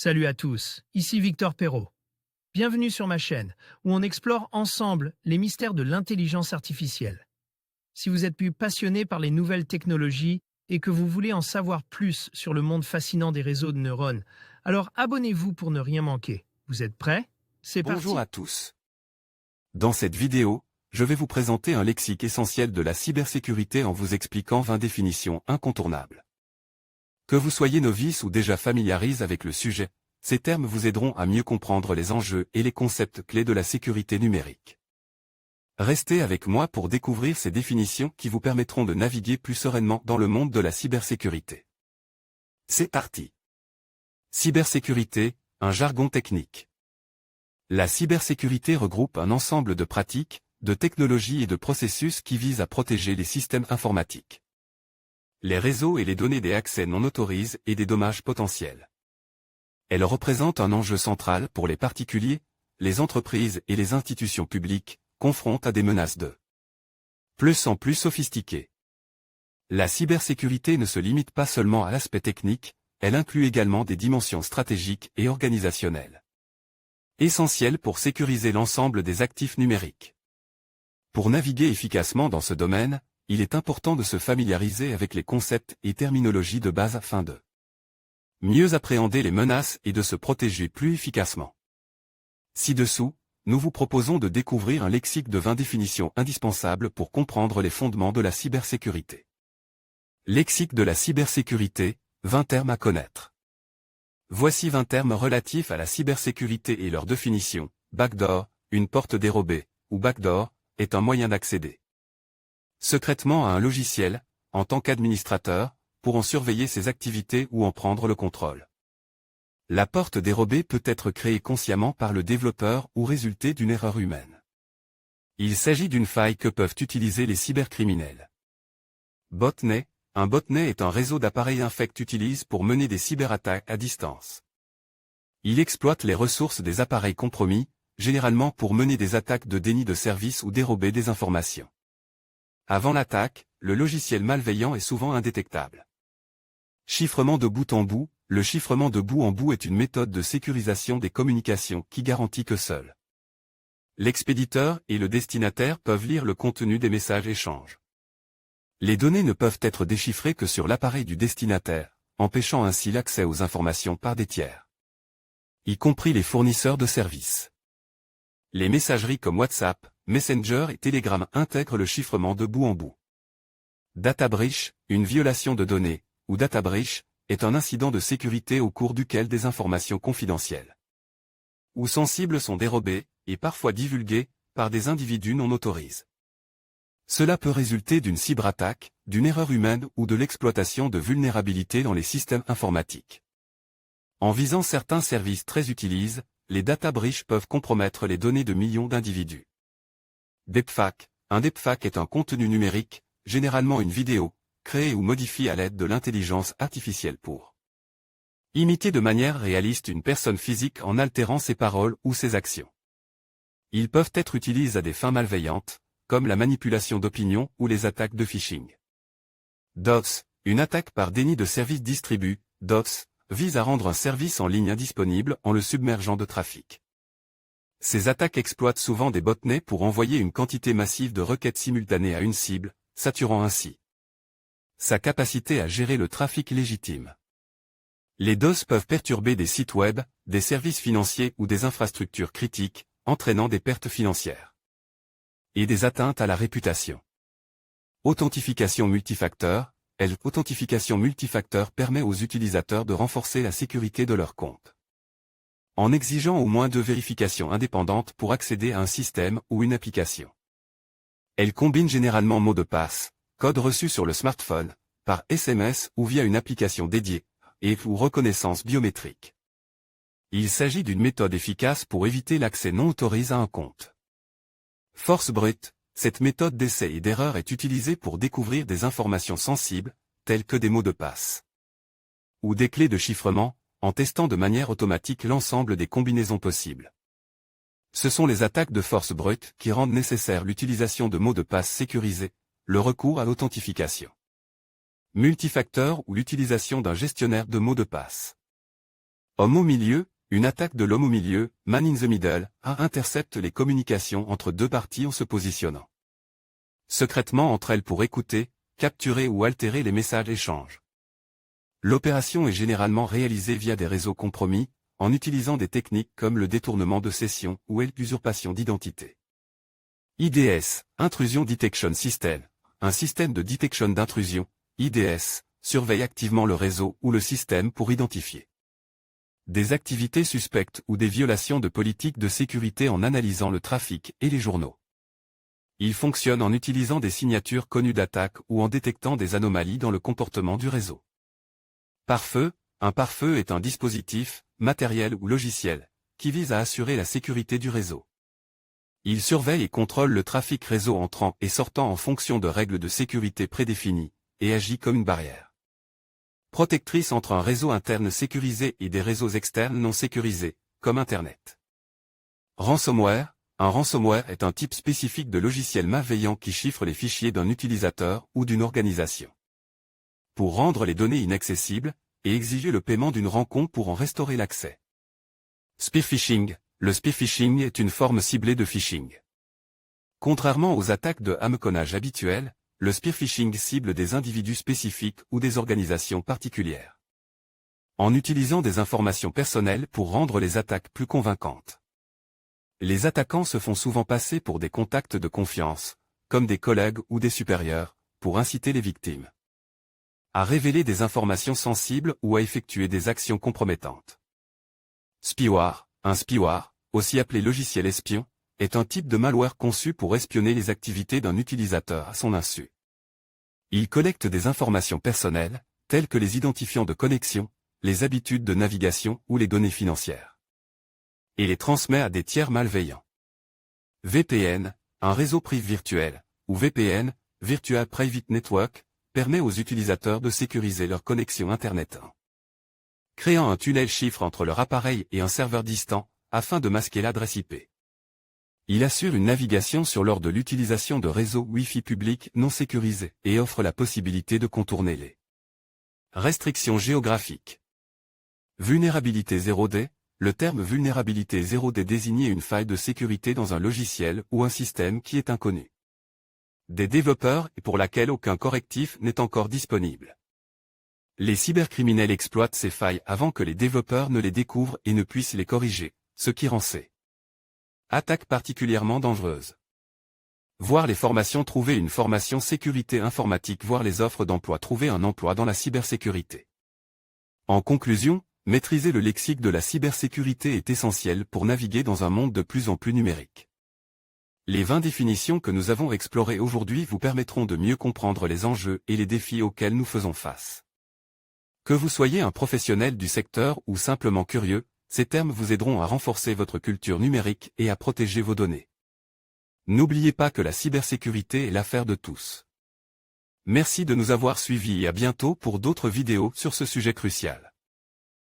Salut à tous, ici Victor Perrault. Bienvenue sur ma chaîne, où on explore ensemble les mystères de l'intelligence artificielle. Si vous êtes plus passionné par les nouvelles technologies et que vous voulez en savoir plus sur le monde fascinant des réseaux de neurones, alors abonnez-vous pour ne rien manquer. Vous êtes prêts? C'est parti. Bonjour à tous. Dans cette vidéo, je vais vous présenter un lexique essentiel de la cybersécurité en vous expliquant 20 définitions incontournables. Que vous soyez novice ou déjà familiarisé avec le sujet, ces termes vous aideront à mieux comprendre les enjeux et les concepts clés de la sécurité numérique. Restez avec moi pour découvrir ces définitions qui vous permettront de naviguer plus sereinement dans le monde de la cybersécurité. C'est parti. Cybersécurité, un jargon technique. La cybersécurité regroupe un ensemble de pratiques, de technologies et de processus qui visent à protéger les systèmes informatiques, les réseaux et les données des accès non autorisés et des dommages potentiels. Elle représente un enjeu central pour les particuliers, les entreprises et les institutions publiques, confrontent à des menaces de plus en plus sophistiquées. La cybersécurité ne se limite pas seulement à l'aspect technique, elle inclut également des dimensions stratégiques et organisationnelles, essentielles pour sécuriser l'ensemble des actifs numériques. Pour naviguer efficacement dans ce domaine, il est important de se familiariser avec les concepts et terminologies de base afin de mieux appréhender les menaces et de se protéger plus efficacement. Ci-dessous, nous vous proposons de découvrir un lexique de 20 définitions indispensables pour comprendre les fondements de la cybersécurité. Lexique de la cybersécurité, 20 termes à connaître. Voici 20 termes relatifs à la cybersécurité et leur définition. Backdoor, une porte dérobée, ou backdoor, est un moyen d'accéder secrètement à un logiciel, en tant qu'administrateur, pour en surveiller ses activités ou en prendre le contrôle. La porte dérobée peut être créée consciemment par le développeur ou résulter d'une erreur humaine. Il s'agit d'une faille que peuvent utiliser les cybercriminels. Botnet, un botnet est un réseau d'appareils infects utilisés pour mener des cyberattaques à distance. Il exploite les ressources des appareils compromis, généralement pour mener des attaques de déni de service ou dérober des informations. Avant l'attaque, le logiciel malveillant est souvent indétectable. Chiffrement de bout en bout, le chiffrement de bout en bout est une méthode de sécurisation des communications qui garantit que seul l'expéditeur et le destinataire peuvent lire le contenu des messages échangés. Les données ne peuvent être déchiffrées que sur l'appareil du destinataire, empêchant ainsi l'accès aux informations par des tiers, y compris les fournisseurs de services. Les messageries comme WhatsApp, Messenger et Telegram intègrent le chiffrement de bout en bout. Data breach, une violation de données, ou data breach, est un incident de sécurité au cours duquel des informations confidentielles ou sensibles sont dérobées, et parfois divulguées, par des individus non autorisés. Cela peut résulter d'une cyberattaque, d'une erreur humaine ou de l'exploitation de vulnérabilités dans les systèmes informatiques. En visant certains services très utilisés, les data breach peuvent compromettre les données de millions d'individus. Deepfake, un deepfake est un contenu numérique, généralement une vidéo, créée ou modifiée à l'aide de l'intelligence artificielle pour imiter de manière réaliste une personne physique en altérant ses paroles ou ses actions. Ils peuvent être utilisés à des fins malveillantes, comme la manipulation d'opinion ou les attaques de phishing. DOS, une attaque par déni de service distribué, DOS, vise à rendre un service en ligne indisponible en le submergeant de trafic. Ces attaques exploitent souvent des botnets pour envoyer une quantité massive de requêtes simultanées à une cible, saturant ainsi sa capacité à gérer le trafic légitime. Les DOS peuvent perturber des sites web, des services financiers ou des infrastructures critiques, entraînant des pertes financières et des atteintes à la réputation. Authentification multifacteur. L'authentification multifacteur permet aux utilisateurs de renforcer la sécurité de leur compte, en exigeant au moins 2 vérifications indépendantes pour accéder à un système ou une application. Elle combine généralement mot de passe, code reçu sur le smartphone, par SMS ou via une application dédiée, ou reconnaissance biométrique. Il s'agit d'une méthode efficace pour éviter l'accès non autorisé à un compte. Force brute, cette méthode d'essai et d'erreur est utilisée pour découvrir des informations sensibles, telles que des mots de passe ou des clés de chiffrement, en testant de manière automatique l'ensemble des combinaisons possibles. Ce sont les attaques de force brute qui rendent nécessaire l'utilisation de mots de passe sécurisés, le recours à l'authentification multifacteur ou l'utilisation d'un gestionnaire de mots de passe. Homme au milieu, une attaque de l'homme au milieu, man in the middle, intercepte les communications entre deux parties en se positionnant secrètement entre elles pour écouter, capturer ou altérer les messages échanges. L'opération est généralement réalisée via des réseaux compromis, en utilisant des techniques comme le détournement de session ou l'usurpation d'identité. IDS, Intrusion Detection System, un système de detection d'intrusion, IDS, surveille activement le réseau ou le système pour identifier des activités suspectes ou des violations de politiques de sécurité en analysant le trafic et les journaux. Il fonctionne en utilisant des signatures connues d'attaque ou en détectant des anomalies dans le comportement du réseau. Pare-feu, un pare-feu est un dispositif, matériel ou logiciel, qui vise à assurer la sécurité du réseau. Il surveille et contrôle le trafic réseau entrant et sortant en fonction de règles de sécurité prédéfinies, et agit comme une barrière protectrice entre un réseau interne sécurisé et des réseaux externes non sécurisés, comme Internet. Ransomware. Un ransomware est un type spécifique de logiciel malveillant qui chiffre les fichiers d'un utilisateur ou d'une organisation pour rendre les données inaccessibles, et exiger le paiement d'une rançon pour en restaurer l'accès. Spearphishing. Le spearphishing est une forme ciblée de phishing. Contrairement aux attaques de hameçonnage habituelles, le spearphishing cible des individus spécifiques ou des organisations particulières, en utilisant des informations personnelles pour rendre les attaques plus convaincantes. Les attaquants se font souvent passer pour des contacts de confiance, comme des collègues ou des supérieurs, pour inciter les victimes à révéler des informations sensibles ou à effectuer des actions compromettantes. Spyware. Un spyware, aussi appelé logiciel espion, est un type de malware conçu pour espionner les activités d'un utilisateur à son insu. Il collecte des informations personnelles, telles que les identifiants de connexion, les habitudes de navigation ou les données financières, et les transmet à des tiers malveillants. VPN, un réseau privé virtuel, ou VPN, Virtual Private Network, permet aux utilisateurs de sécuriser leur connexion Internet en créant un tunnel chiffre entre leur appareil et un serveur distant, afin de masquer l'adresse IP. Il assure une navigation sur lors de l'utilisation de réseaux Wi-Fi publics non sécurisés et offre la possibilité de contourner les restrictions géographiques. Vulnérabilité 0D. Le terme vulnérabilité 0D désigne une faille de sécurité dans un logiciel ou un système qui est inconnu des développeurs et pour laquelle aucun correctif n'est encore disponible. Les cybercriminels exploitent ces failles avant que les développeurs ne les découvrent et ne puissent les corriger, ce qui rend ces attaques particulièrement dangereuses. Voir les formations. Trouver une formation sécurité informatique. Voir les offres d'emploi. Trouver un emploi dans la cybersécurité. En conclusion, maîtriser le lexique de la cybersécurité est essentiel pour naviguer dans un monde de plus en plus numérique. Les 20 définitions que nous avons explorées aujourd'hui vous permettront de mieux comprendre les enjeux et les défis auxquels nous faisons face. Que vous soyez un professionnel du secteur ou simplement curieux, ces termes vous aideront à renforcer votre culture numérique et à protéger vos données. N'oubliez pas que la cybersécurité est l'affaire de tous. Merci de nous avoir suivis et à bientôt pour d'autres vidéos sur ce sujet crucial.